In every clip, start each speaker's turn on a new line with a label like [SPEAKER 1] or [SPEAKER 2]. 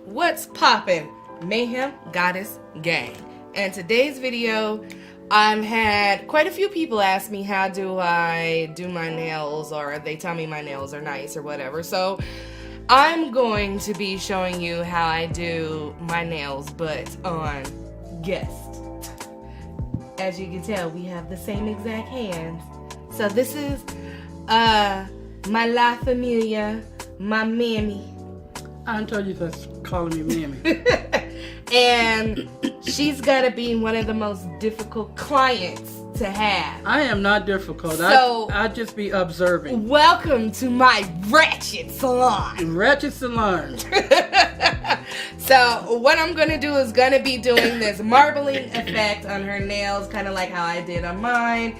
[SPEAKER 1] What's poppin'? Mayhem Goddess Gang. And today's video, I've had quite a few people ask me how do I do my nails, or they tell me my nails are nice or whatever. So I'm going to be showing you how I do my nails, but on guest. As you can tell, we have the same exact hands. So this is my La Familia, my mammy.
[SPEAKER 2] I told you that's calling me mammy.
[SPEAKER 1] And she's gotta be one of the most difficult clients to have.
[SPEAKER 2] I am not difficult.
[SPEAKER 1] So,
[SPEAKER 2] I just be observing.
[SPEAKER 1] Welcome to my ratchet salon.
[SPEAKER 2] Ratchet salon.
[SPEAKER 1] So what I'm gonna do is gonna be doing this marbling effect on her nails, kind of like how I did on mine.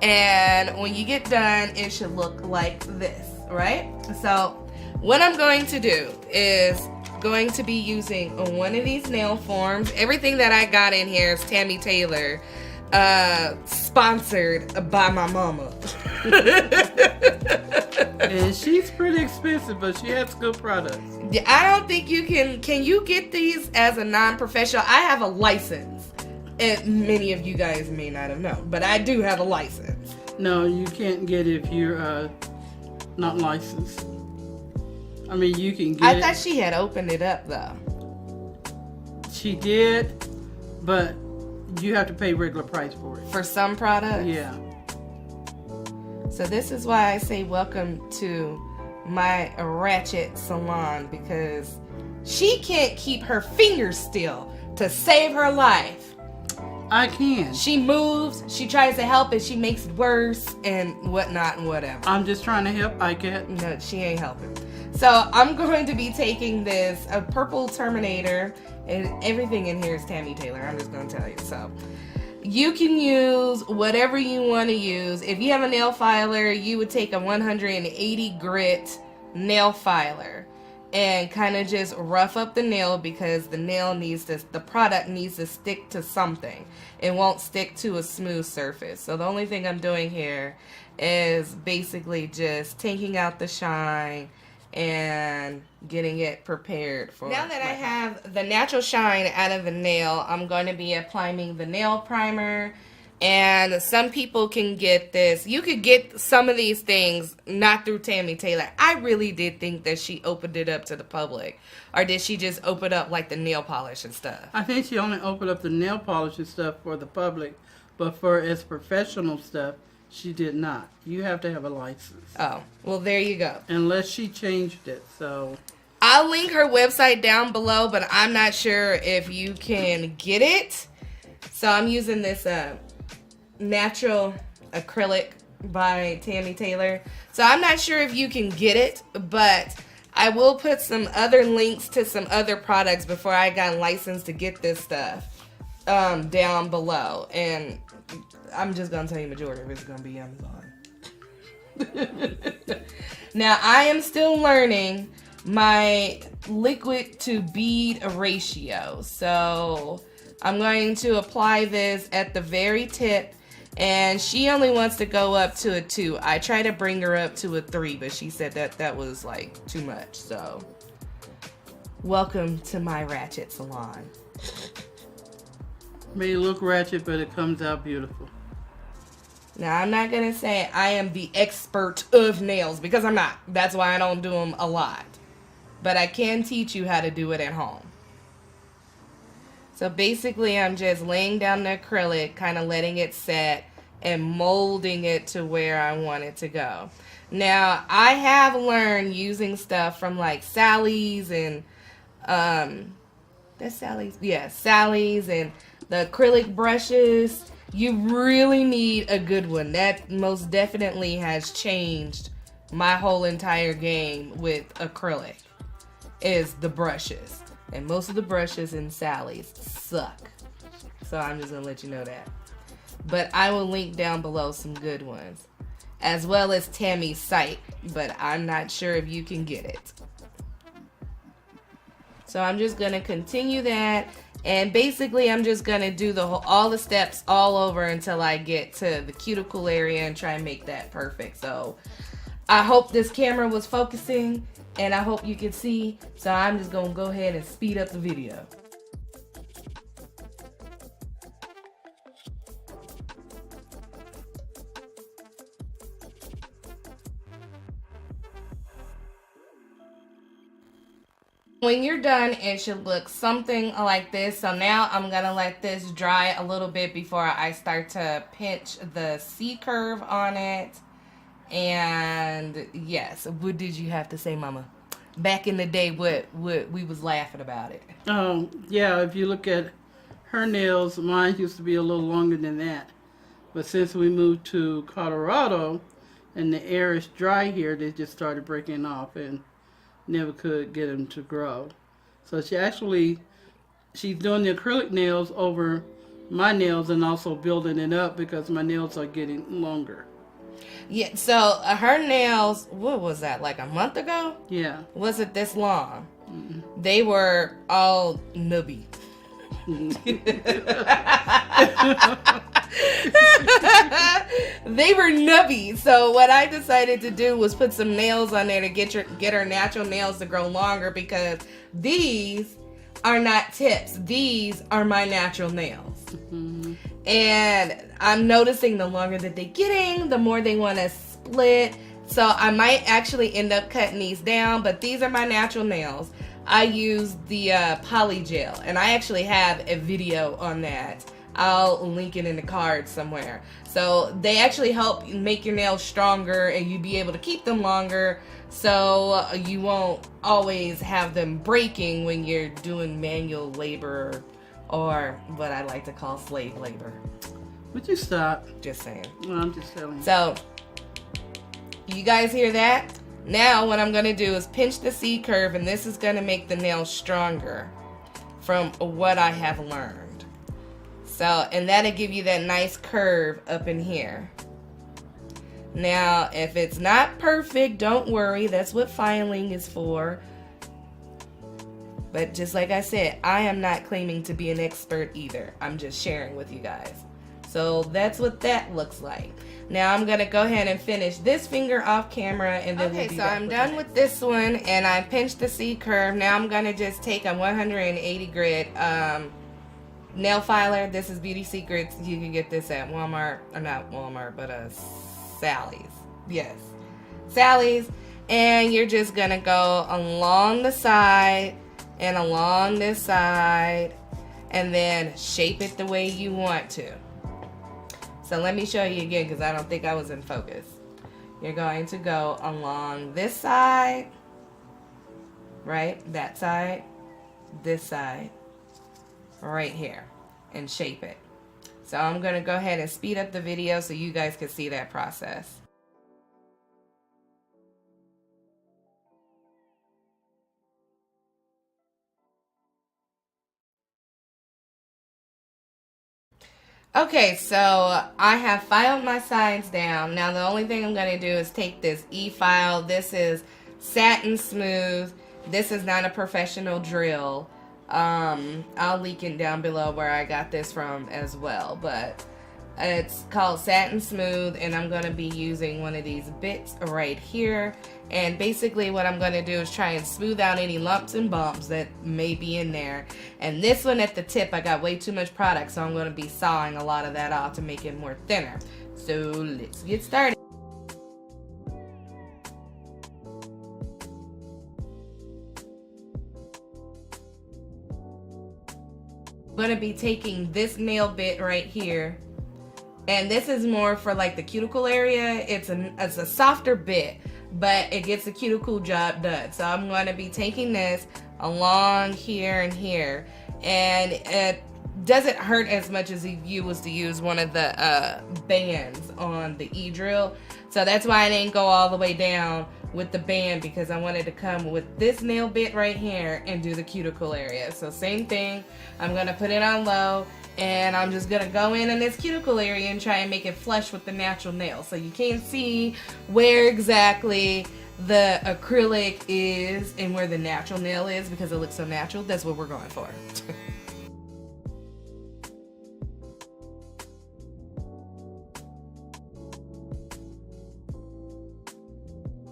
[SPEAKER 1] And when you get done, it should look like this, right? So what I'm going to do is going to be using one of these nail forms. Everything that I got in here is Tammy Taylor, sponsored by my mama.
[SPEAKER 2] And she's pretty expensive, but she has good products.
[SPEAKER 1] I don't think you can you get these as a non-professional? I have a license. And many of you guys may not have known, but I do have a license.
[SPEAKER 2] No, you can't get it if you're not licensed. I mean, you can get
[SPEAKER 1] I thought she had opened it up, though.
[SPEAKER 2] She did, but you have to pay regular price for it.
[SPEAKER 1] For some products?
[SPEAKER 2] Yeah.
[SPEAKER 1] So this is why I say welcome to my ratchet salon, because she can't keep her fingers still to save her life.
[SPEAKER 2] I can.
[SPEAKER 1] She moves, she tries to help it, she makes it worse, and whatnot and whatever.
[SPEAKER 2] I'm just trying to help, I get.
[SPEAKER 1] No, she ain't helping. So I'm going to be taking this, a purple Terminator, and everything in here is Tammy Taylor, I'm just going to tell you. So you can use whatever you want to use. If you have a nail filer, you would take a 180 grit nail filer and kind of just rough up the nail, because the product needs to stick to something. It won't stick to a smooth surface. So the only thing I'm doing here is basically just taking out the shine and getting it prepared for. Now that I have the natural shine out of the nail, I'm going to be applying the nail primer. And some people can get this. You could get some of these things not through Tammy Taylor. I really did think that she opened it up to the public. Or did she just open up like the nail polish and stuff?
[SPEAKER 2] I think she only opened up the nail polish and stuff for the public. But for as professional stuff, she did not. You have to have a license.
[SPEAKER 1] Oh, well, there you go.
[SPEAKER 2] Unless she changed it, so.
[SPEAKER 1] I'll link her website down below, but I'm not sure if you can get it. So I'm using this natural acrylic by Tammy Taylor. So I'm not sure if you can get it, but I will put some other links to some other products before I got licensed to get this stuff down below. And I'm just going to tell you majority of it's going to be Amazon. Now, I am still learning my liquid to bead ratio. So I'm going to apply this at the very tip. And she only wants to go up to a 2. I tried to bring her up to a 3, but she said that was like too much. So welcome to my ratchet salon.
[SPEAKER 2] May look ratchet, but it comes out beautiful.
[SPEAKER 1] Now, I'm not going to say I am the expert of nails, because I'm not. That's why I don't do them a lot. But I can teach you how to do it at home. So basically, I'm just laying down the acrylic, kind of letting it set and molding it to where I want it to go. Now, I have learned using stuff from like Sally's and, that's Sally's? Yeah, Sally's and the acrylic brushes. You really need a good one. That most definitely has changed my whole entire game with acrylic, is the brushes. And most of the brushes in Sally's suck. So I'm just going to let you know that. But I will link down below some good ones, as well as Tammy's site. But I'm not sure if you can get it. So I'm just going to continue that. And basically, I'm just going to do all the steps all over until I get to the cuticle area and try and make that perfect. So I hope this camera was focusing. and I hope you can see, so I'm just gonna go ahead and speed up the video. When you're done, it should look something like this. So now I'm gonna let this dry a little bit before I start to pinch the C curve on it. And yes, what did you have to say, Mama? Back in the day, what we was laughing about it.
[SPEAKER 2] Yeah, if you look at her nails, mine used to be a little longer than that. But since we moved to Colorado and the air is dry here, they just started breaking off and never could get them to grow. So she's doing the acrylic nails over my nails and also building it up because my nails are getting longer.
[SPEAKER 1] Yeah, so her nails, what was that, like a month ago?
[SPEAKER 2] Yeah.
[SPEAKER 1] Was it this long? They were all nubby. They were nubby. So what I decided to do was put some nails on there to get her natural nails to grow longer, because these are not tips. These are my natural nails. Mm-hmm. And I'm noticing the longer that they're getting, the more they want to split. So I might actually end up cutting these down, but these are my natural nails. I use the poly gel, and I actually have a video on that. I'll link it in the card somewhere. So they actually help make your nails stronger, and you'll be able to keep them longer, so you won't always have them breaking when you're doing manual labor, or what I like to call slave labor.
[SPEAKER 2] Would you stop?
[SPEAKER 1] Just saying.
[SPEAKER 2] Well, I'm just telling you.
[SPEAKER 1] So, you guys hear that? Now what I'm going to do is pinch the C curve, and this is going to make the nail stronger from what I have learned. So, and that'll give you that nice curve up in here. Now, if it's not perfect, don't worry. That's what filing is for. But just like I said, I am not claiming to be an expert either. I'm just sharing with you guys. So that's what that looks like. Now I'm gonna go ahead and finish this finger off camera, and then we'll be back. Okay, so I'm done with this one, and I pinched the C curve. Now I'm gonna just take a 180 grit nail filer. This is Beauty Secrets. You can get this at Walmart, or not Walmart, but Sally's. Yes, Sally's. And you're just gonna go along the side and along this side, and then shape it the way you want to. So let me show you again, because I don't think I was in focus. You're going to go along this side, right? That side, this side, right here, and shape it. So I'm going to go ahead and speed up the video so you guys can see that process. Okay, so I have filed my sides down. Now the only thing I'm going to do is take this E-file. This is satin smooth. This is not a professional drill. I'll link it down below where I got this from as well. But it's called Satin Smooth, and I'm going to be using one of these bits right here. And basically what I'm going to do is try and smooth out any lumps and bumps that may be in there. And this one at the tip, I got way too much product, so I'm going to be sawing a lot of that off to make it more thinner. So let's get started. I'm going to be taking this nail bit right here. And this is more for like the cuticle area. It's a softer bit, but it gets the cuticle job done. So I'm going to be taking this along here and here, and it doesn't hurt as much as if you was to use one of the bands on the E-drill. So that's why I didn't go all the way down with the band, because I wanted to come with this nail bit right here and do the cuticle area. So same thing, I'm going to put it on low, and I'm just gonna go in this cuticle area and try and make it flush with the natural nail. So you can't see where exactly the acrylic is and where the natural nail is because it looks so natural. That's what we're going for.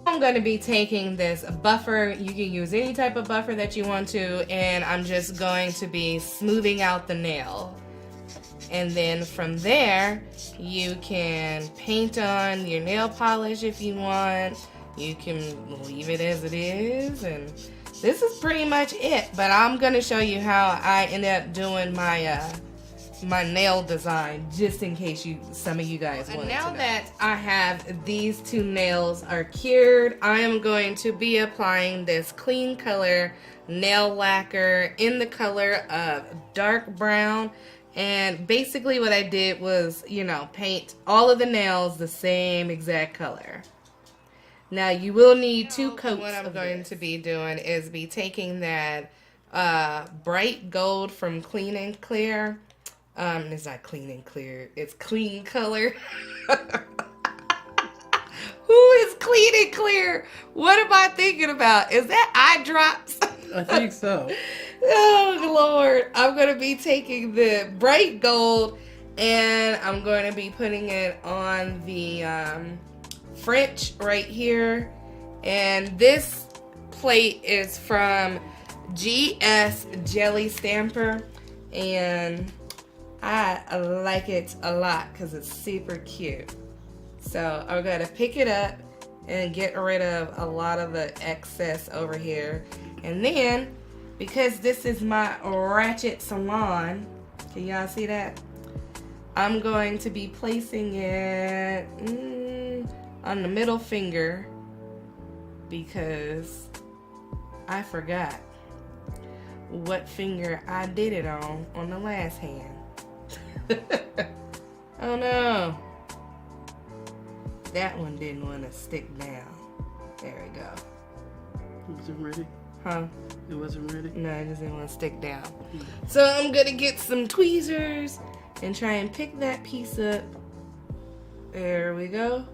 [SPEAKER 1] I'm going to be taking this buffer. You can use any type of buffer that you want to, and I'm just going to be smoothing out the nail. And then from there, you can paint on your nail polish if you want. You can leave it as it is, and this is pretty much it. But I'm going to show you how I ended up doing my my nail design, just in case some of you guys want to know. Now that I have these two nails are cured, I am going to be applying this clean color nail lacquer in the color of dark brown. And basically what I did was, you know, paint all of the nails the same exact color. Now you will need 2 coats. What I'm going to be doing is be taking that bright gold from Clean and Clear. It's not Clean and Clear, it's Clean Color. Who is Clean and Clear? What am I thinking about? Is that eye drops?
[SPEAKER 2] I think so.
[SPEAKER 1] Oh Lord, I'm going to be taking the bright gold and I'm going to be putting it on the French right here. And this plate is from GS Jelly Stamper, and I like it a lot because it's super cute. So I'm going to pick it up and get rid of a lot of the excess over here. And then, because this is my ratchet salon, can y'all see that? I'm going to be placing it on the middle finger because I forgot what finger I did it on the last hand. Oh no. That one didn't want to stick down. There we go.
[SPEAKER 2] It wasn't ready?
[SPEAKER 1] Huh?
[SPEAKER 2] It wasn't ready?
[SPEAKER 1] No, it just didn't want to stick down. So I'm going to get some tweezers and try and pick that piece up. There we go.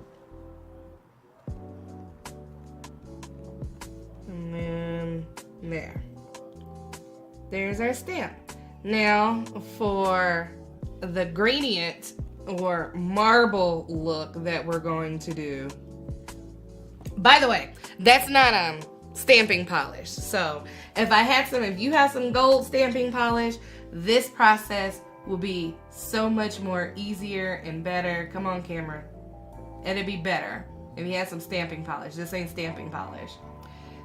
[SPEAKER 1] And then there. There's our stamp. Now for the gradient or marble look that we're going to do. By the way, that's not stamping polish. So if you have some gold stamping polish, this process will be so much more easier and better. Come on, camera. It'd be better if you had some stamping polish. This ain't stamping polish.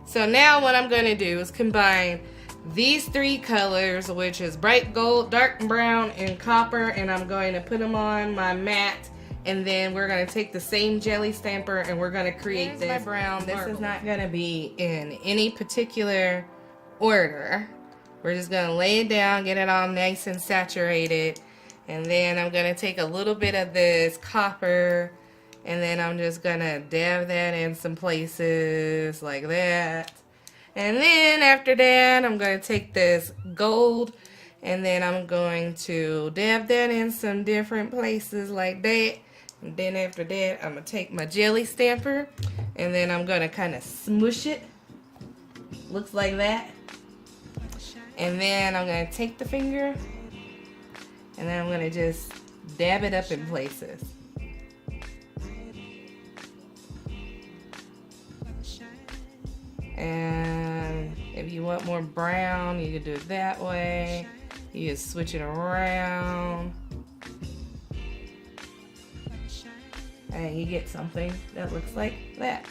[SPEAKER 1] So now what I'm going to do is combine these 3 colors, which is bright gold, dark brown, and copper, and I'm going to put them on my mat, and then we're going to take the same jelly stamper and we're going to create this. My brown. This is not going to be in any particular order. We're just going to lay it down, get it all nice and saturated, and then I'm going to take a little bit of this copper, and then I'm just going to dab that in some places like that. And then after that, I'm going to take this gold, and then I'm going to dab that in some different places like that. And then after that, I'm going to take my jelly stamper, and then I'm going to kind of smoosh it. Looks like that. And then I'm going to take the finger, and then I'm going to just dab it up in places. And if you want more brown, you can do it that way. You just switch it around. And you get something that looks like that.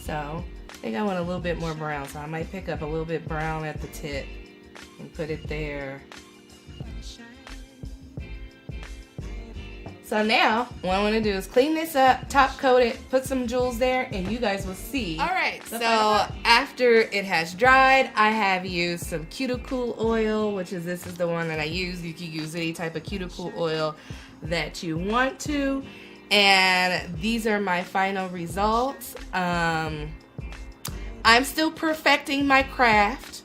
[SPEAKER 1] So I think I want a little bit more brown, so I might pick up a little bit brown at the tip and put it there. So now, what I want to do is clean this up, top coat it, put some jewels there, and you guys will see. Alright, so after it has dried, I have used some cuticle oil, which is, this is the one that I use. You can use any type of cuticle oil that you want to. And these are my final results. I'm still perfecting my craft,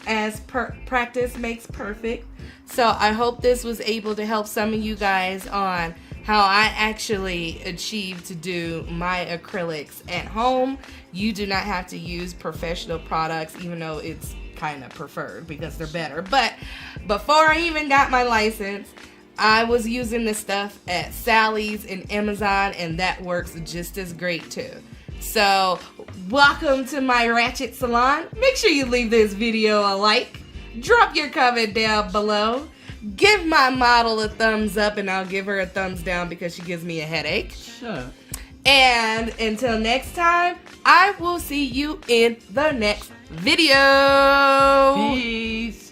[SPEAKER 1] as practice makes perfect. So I hope this was able to help some of you guys on how I actually achieved to do my acrylics at home. You do not have to use professional products, even though it's kind of preferred because they're better. But before I even got my license, I was using this stuff at Sally's and Amazon, and that works just as great too. So, welcome to my Ratchet Salon. Make sure you leave this video a like. Drop your comment down below. Give my model a thumbs up, and I'll give her a thumbs down because she gives me a headache.
[SPEAKER 2] Shut up.
[SPEAKER 1] And until next time, I will see you in the next video.
[SPEAKER 2] Peace.